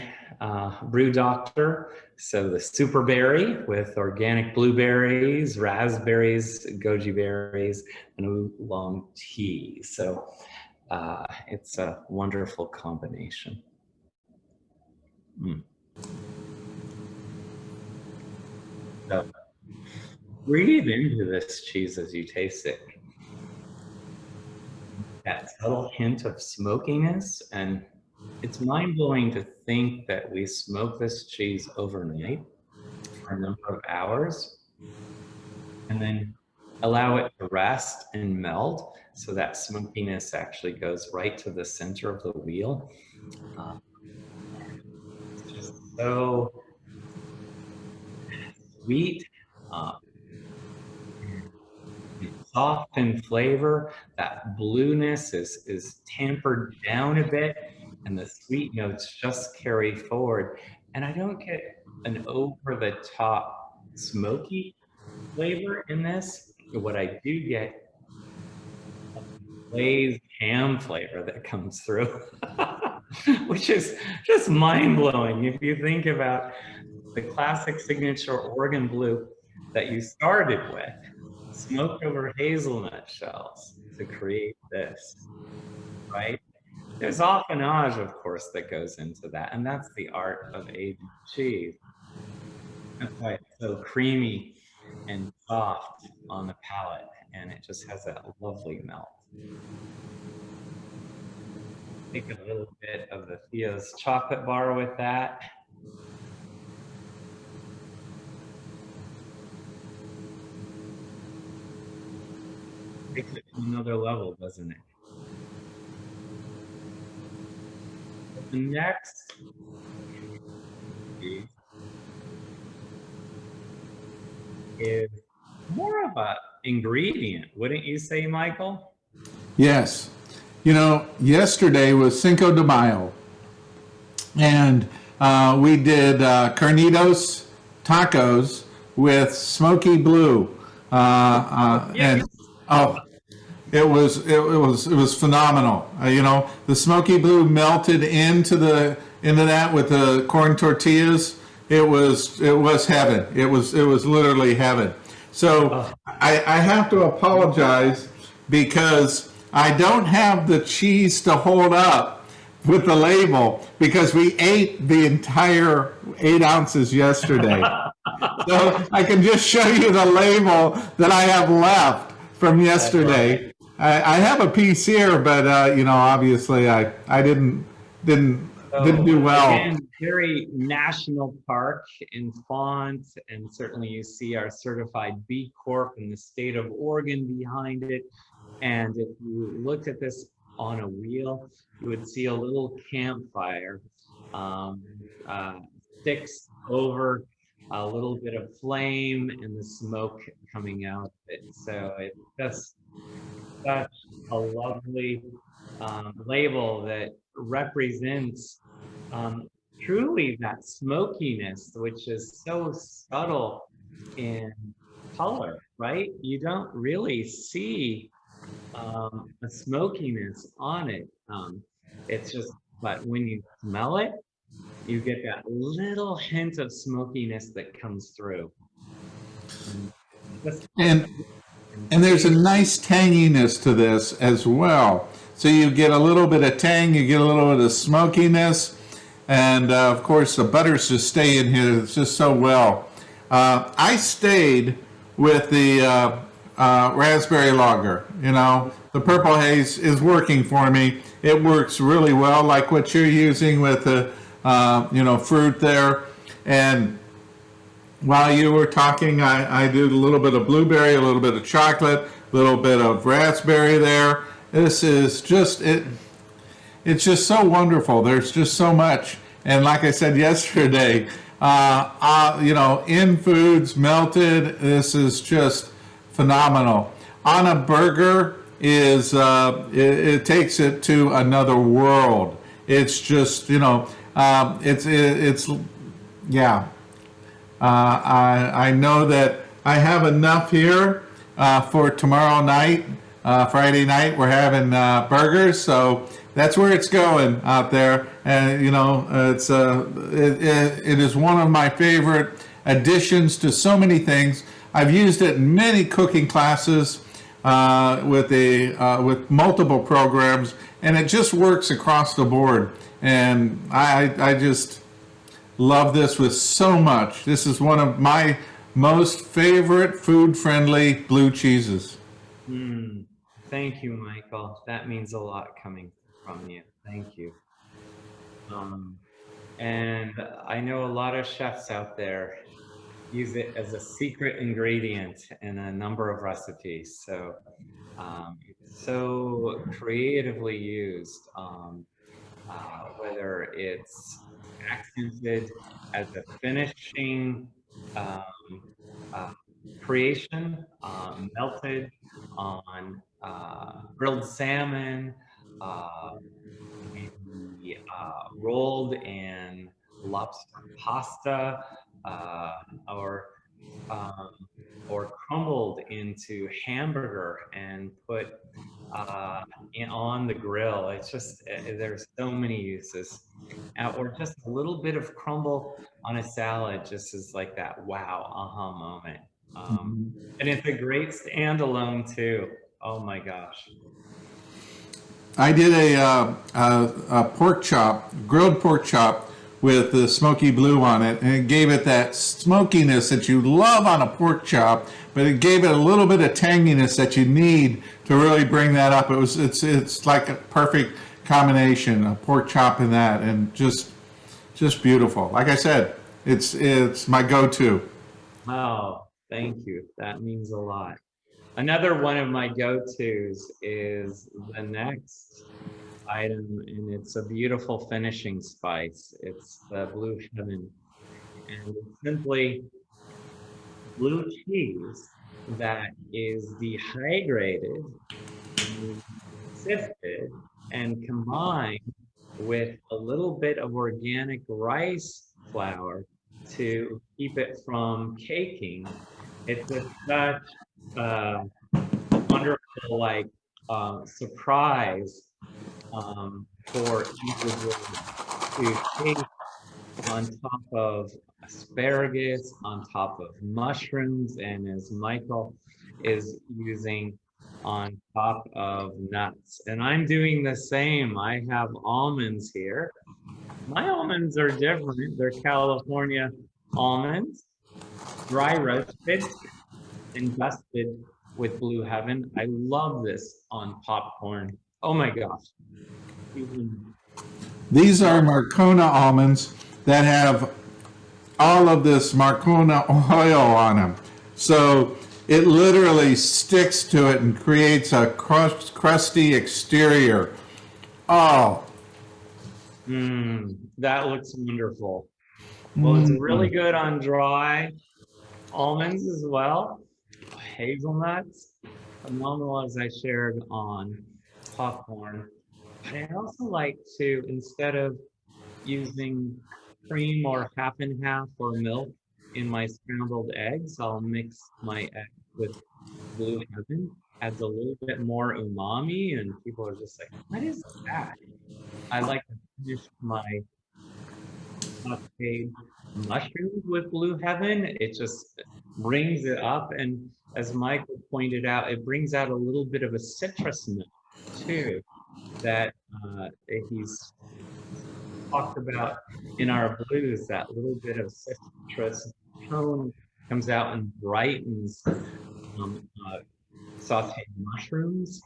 brew doctor. So the super berry with organic blueberries, raspberries, goji berries, and oolong tea. So it's a wonderful combination. So breathe into this cheese as you taste it. That subtle hint of smokiness, and it's mind-blowing to think that we smoke this cheese overnight for a number of hours and then allow it to rest and melt, so that smokiness actually goes right to the center of the wheel. It's just so sweet, soft in flavor. That blueness is tempered down a bit, and the sweet notes just carry forward. And I don't get an over-the-top smoky flavor in this. What I do get a glazed ham flavor that comes through, which is just mind-blowing. If you think about the classic signature Oregon Blue that you started with, smoked over hazelnut shells to create this, right? There's affinage, of course, course, that goes into that. And that's the art of aging cheese. That's why it's so creamy and soft on the palate, and it just has that lovely melt. Take a little bit of the Theo's chocolate bar with that. Takes it to another level, doesn't it? The next is more of a ingredient, wouldn't you say, Michael? Yes. You know, yesterday was Cinco de Mayo, and we did carnitos tacos with Smokey Blue, and oh, it was phenomenal. You know, the Smokey Blue melted into that with the corn tortillas. It was heaven. It was literally heaven. So I have to apologize because I don't have the cheese to hold up with the label because we ate the entire 8 ounces yesterday. So I can just show you the label that I have left from yesterday. I have a piece here, but you know, obviously I didn't do well. Again, very national park in font, and certainly you see our certified B Corp in the state of Oregon behind it. And if you looked at this on a wheel, you would see a little campfire, sticks over a little bit of flame and the smoke coming out of it. So it's just such a lovely label that represents truly that smokiness, which is so subtle in color, right? You don't really see a smokiness on it. It's just, but when you smell it, you get that little hint of smokiness that comes through. And there's a nice tanginess to this as well. So you get a little bit of tang, you get a little bit of smokiness, and of course the butters just stay in here. It's just so well. I stayed with the raspberry lager. You know, the purple haze is working for me. It works really well, like what you're using with the you know, fruit there. And while you were talking, I did a little bit of blueberry, a little bit of chocolate, a little bit of raspberry there. This is just it. It's just so wonderful. There's just so much. And like I said yesterday, you know, in foods melted. This is just phenomenal. On a burger is it takes it to another world. It's just, you know, it's yeah. I know that I have enough here for tomorrow night, Friday night. We're having burgers, so that's where it's going out there. And you know, it is one of my favorite additions to so many things. I've used it in many cooking classes with multiple programs, and it just works across the board. And I just love this with so much. This is one of my most favorite food-friendly blue cheeses. Thank you, Michael. That means a lot coming from you. Thank you. And I know a lot of chefs out there use it as a secret ingredient in a number of recipes. So it's so creatively used, whether it's accented as a finishing creation, melted on grilled salmon, maybe rolled in lobster pasta, or crumbled into hamburger and put on the grill. It's just, there's so many uses. Or just a little bit of crumble on a salad just is like that wow, aha moment. And it's a great standalone too. Oh my gosh. I did a pork chop, grilled pork chop with the Smokey Blue on it, and it gave it that smokiness that you love on a pork chop, but it gave it a little bit of tanginess that you need to really bring that up. It's like a perfect combination, a pork chop and that, and just beautiful. Like I said, it's my go-to. Oh, thank you. That means a lot. Another one of my go-tos is the next item, and it's a beautiful finishing spice. It's the Blue Heaven, and it's simply blue cheese that is dehydrated and sifted and combined with a little bit of organic rice flour to keep it from caking. It's just such a wonderful, like, surprise for individuals to taste on top of asparagus, on top of mushrooms, and as Michael is using, on top of nuts. And I'm doing the same. I have almonds here. My almonds are different. They're California almonds, dry roasted and dusted with Blue Heaven. I love this on popcorn. Oh my gosh. Even These are Marcona almonds that have all of this Marcona oil on them. So it literally sticks to it and creates a crusty exterior. Oh, that looks wonderful. Well, it's really good on dry almonds as well. Hazelnuts, phenomenal as I shared on popcorn. But I also like to, instead of using cream or half and half or milk in my scrambled eggs, I'll mix my eggs with Blue Heaven. Adds a little bit more umami, and people are just like, what is that? I like to finish my sauteed mushrooms with Blue Heaven. It just brings it up. And as Michael pointed out, it brings out a little bit of a citrus note too that he's talked about in our blues. That little bit of citrus tone comes out and brightens sauteed mushrooms.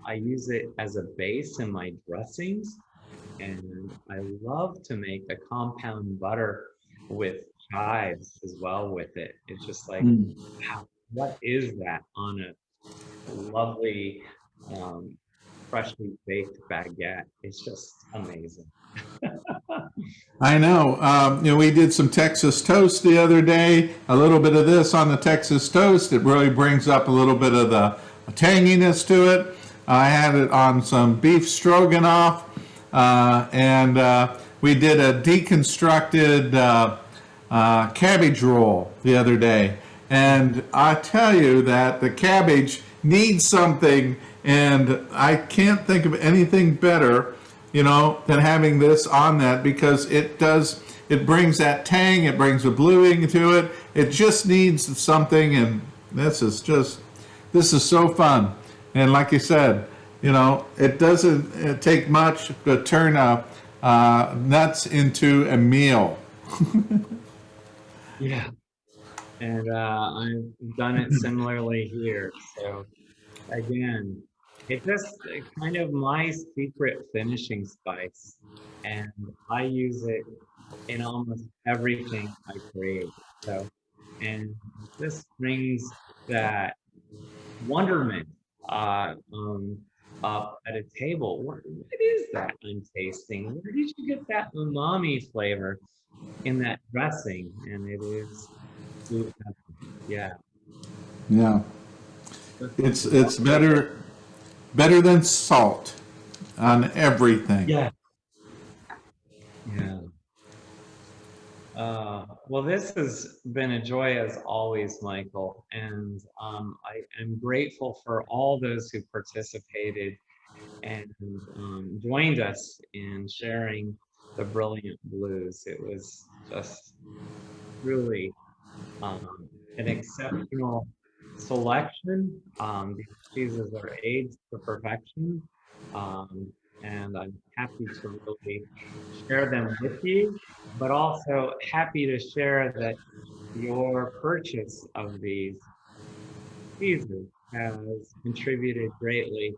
I use it as a base in my dressings. And I love to make a compound butter with chives as well with it. It's just like, wow, what is that on a lovely, freshly baked baguette? It's just amazing. I know. We did some Texas toast the other day. A little bit of this on the Texas toast. It really brings up a little bit of the tanginess to it. I had it on some beef stroganoff, and we did a deconstructed cabbage roll the other day. And I tell you that the cabbage needs something, and I can't think of anything better, than having this on that, because it brings that tang, it brings the bluing to it. It just needs something, and this is so fun. And like you said, it doesn't take much to turn nuts into a meal. Yeah. And I've done it similarly here. So again, it's just kind of my secret finishing spice. And I use it in almost everything I create. So, and this brings that wonderment up at a table. What is that I'm tasting? Where did you get that umami flavor in that dressing? And it is Blue Heaven. Yeah. Yeah, it's better than salt on everything. Yeah. Yeah. Well, this has been a joy as always, Michael, and I am grateful for all those who participated and joined us in sharing the brilliant blues. It was just really an exceptional selection. These cheeses are aged to perfection, And I'm happy to really share them with you, but also happy to share that your purchase of these cheeses has contributed greatly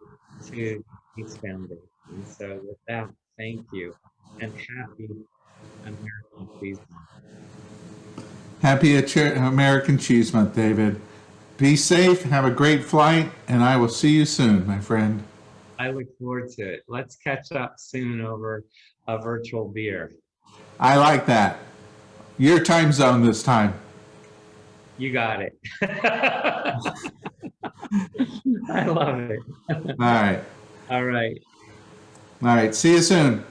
to Peace Foundation. So with that, thank you and happy American Cheese Month. Happy American Cheese Month, David. Be safe, have a great flight, and I will see you soon, my friend. I look forward to it. Let's catch up soon over a virtual beer. I like that. Your time zone this time. You got it. I love it. All right. All right. All right. See you soon.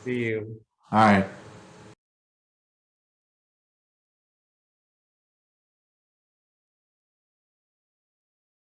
See you. All right.